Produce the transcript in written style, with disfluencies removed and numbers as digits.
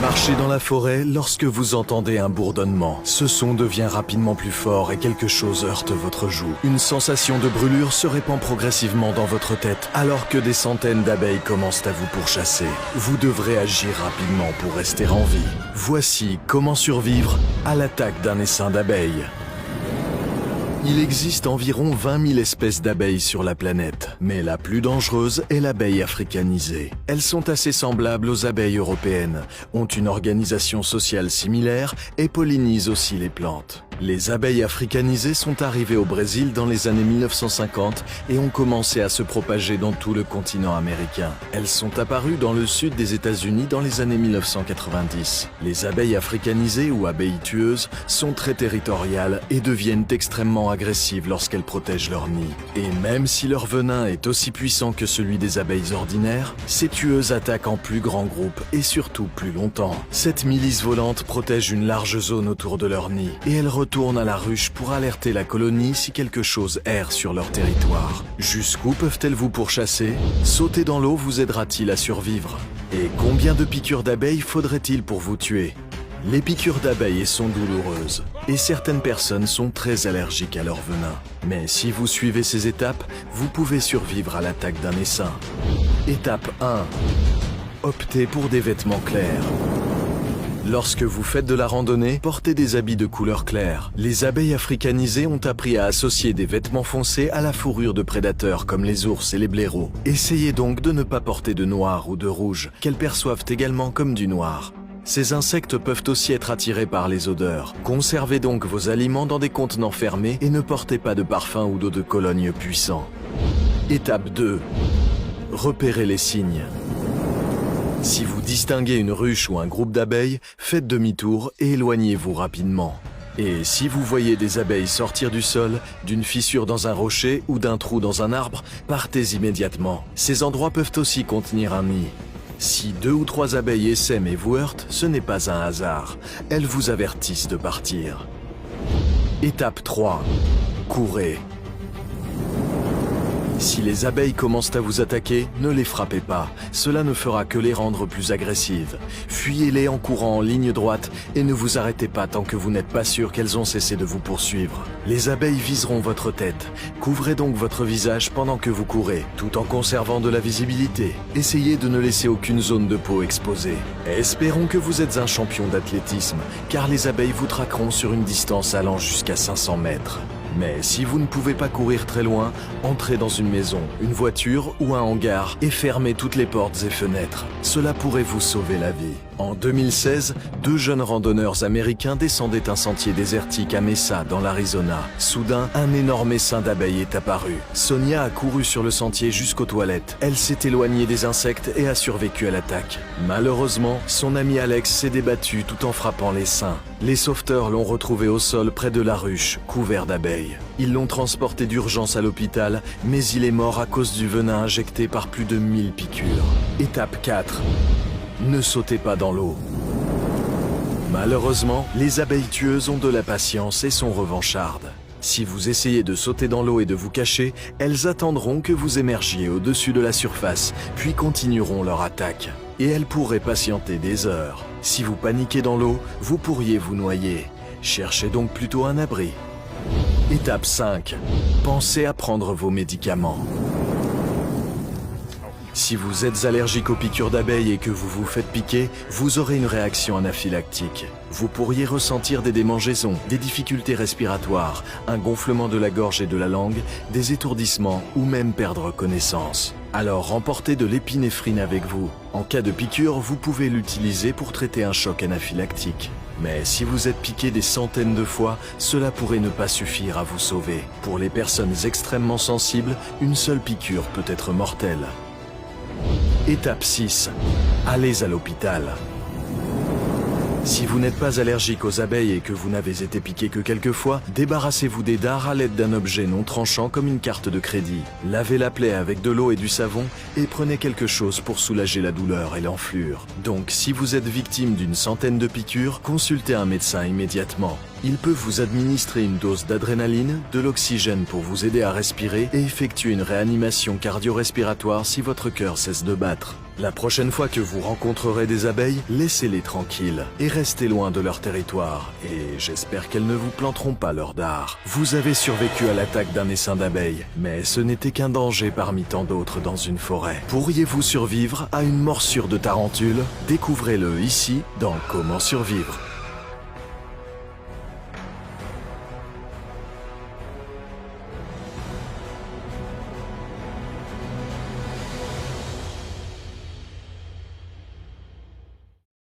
Marchez dans la forêt lorsque vous entendez un bourdonnement. Ce son devient rapidement plus fort et quelque chose heurte votre joue. Une sensation de brûlure se répand progressivement dans votre tête alors que des centaines d'abeilles commencent à vous pourchasser. Vous devrez agir rapidement pour rester en vie. Voici comment survivre à l'attaque d'un essaim d'abeilles. Il existe environ 20 000 espèces d'abeilles sur la planète, mais la plus dangereuse est l'abeille africanisée. Elles sont assez semblables aux abeilles européennes, ont une organisation sociale similaire et pollinisent aussi les plantes. Les abeilles africanisées sont arrivées au Brésil dans les années 1950 et ont commencé à se propager dans tout le continent américain. Elles sont apparues dans le sud des États-Unis dans les années 1990. Les abeilles africanisées ou abeilles tueuses sont très territoriales et deviennent extrêmement agressives lorsqu'elles protègent leur nid. Et même si leur venin est aussi puissant que celui des abeilles ordinaires, ces tueuses attaquent en plus grand groupe et surtout plus longtemps. Cette milice volante protège une large zone autour de leur nid et elles retournent à la ruche pour alerter la colonie si quelque chose erre sur leur territoire. Jusqu'où peuvent-elles vous pourchasser? Sauter dans l'eau vous aidera-t-il à survivre? Et combien de piqûres d'abeilles faudrait-il pour vous tuer? Les piqûres d'abeilles sont douloureuses et certaines personnes sont très allergiques à leur venin. Mais si vous suivez ces étapes, vous pouvez survivre à l'attaque d'un essaim. Étape 1. Optez pour des vêtements clairs. Lorsque vous faites de la randonnée, portez des habits de couleur claire. Les abeilles africanisées ont appris à associer des vêtements foncés à la fourrure de prédateurs comme les ours et les blaireaux. Essayez donc de ne pas porter de noir ou de rouge, qu'elles perçoivent également comme du noir. Ces insectes peuvent aussi être attirés par les odeurs. Conservez donc vos aliments dans des contenants fermés et ne portez pas de parfum ou d'eau de cologne puissant. Étape 2. Repérez les signes. Si vous distinguez une ruche ou un groupe d'abeilles, faites demi-tour et éloignez-vous rapidement. Et si vous voyez des abeilles sortir du sol, d'une fissure dans un rocher ou d'un trou dans un arbre, partez immédiatement. Ces endroits peuvent aussi contenir un nid. Si 2 ou 3 abeilles essaiment et vous heurtent, ce n'est pas un hasard. Elles vous avertissent de partir. Étape 3. Courez. Si les abeilles commencent à vous attaquer, ne les frappez pas. Cela ne fera que les rendre plus agressives. Fuyez-les en courant en ligne droite et ne vous arrêtez pas tant que vous n'êtes pas sûr qu'elles ont cessé de vous poursuivre. Les abeilles viseront votre tête. Couvrez donc votre visage pendant que vous courez, tout en conservant de la visibilité. Essayez de ne laisser aucune zone de peau exposée. Espérons que vous êtes un champion d'athlétisme, car les abeilles vous traqueront sur une distance allant jusqu'à 500 mètres. Mais si vous ne pouvez pas courir très loin, entrez dans une maison, une voiture ou un hangar et fermez toutes les portes et fenêtres. Cela pourrait vous sauver la vie. En 2016, 2 jeunes randonneurs américains descendaient un sentier désertique à Mesa, dans l'Arizona. Soudain, un énorme essaim d'abeilles est apparu. Sonia a couru sur le sentier jusqu'aux toilettes. Elle s'est éloignée des insectes et a survécu à l'attaque. Malheureusement, son ami Alex s'est débattu tout en frappant l'essaim. Les sauveteurs l'ont retrouvé au sol près de la ruche, couvert d'abeilles. Ils l'ont transporté d'urgence à l'hôpital, mais il est mort à cause du venin injecté par plus de 1000 piqûres. Étape 4. Ne sautez pas dans l'eau. Malheureusement, les abeilles tueuses ont de la patience et sont revanchardes. Si vous essayez de sauter dans l'eau et de vous cacher, elles attendront que vous émergiez au-dessus de la surface, puis continueront leur attaque. Et elles pourraient patienter des heures. Si vous paniquez dans l'eau, vous pourriez vous noyer. Cherchez donc plutôt un abri. Étape 5. Pensez à prendre vos médicaments. Si vous êtes allergique aux piqûres d'abeilles et que vous vous faites piquer, vous aurez une réaction anaphylactique. Vous pourriez ressentir des démangeaisons, des difficultés respiratoires, un gonflement de la gorge et de la langue, des étourdissements ou même perdre connaissance. Alors emportez de l'épinéphrine avec vous. En cas de piqûre, vous pouvez l'utiliser pour traiter un choc anaphylactique. Mais si vous êtes piqué des centaines de fois, cela pourrait ne pas suffire à vous sauver. Pour les personnes extrêmement sensibles, une seule piqûre peut être mortelle. Étape 6. Allez à l'hôpital. Si vous n'êtes pas allergique aux abeilles et que vous n'avez été piqué que quelques fois, débarrassez-vous des dards à l'aide d'un objet non tranchant comme une carte de crédit. Lavez la plaie avec de l'eau et du savon et prenez quelque chose pour soulager la douleur et l'enflure. Donc, si vous êtes victime d'une centaine de piqûres, consultez un médecin immédiatement. Il peut vous administrer une dose d'adrénaline, de l'oxygène pour vous aider à respirer et effectuer une réanimation cardio-respiratoire si votre cœur cesse de battre. La prochaine fois que vous rencontrerez des abeilles, laissez-les tranquilles et restez loin de leur territoire. Et j'espère qu'elles ne vous planteront pas leur dard. Vous avez survécu à l'attaque d'un essaim d'abeilles, mais ce n'était qu'un danger parmi tant d'autres dans une forêt. Pourriez-vous survivre à une morsure de tarentule? Découvrez-le ici dans Comment survivre.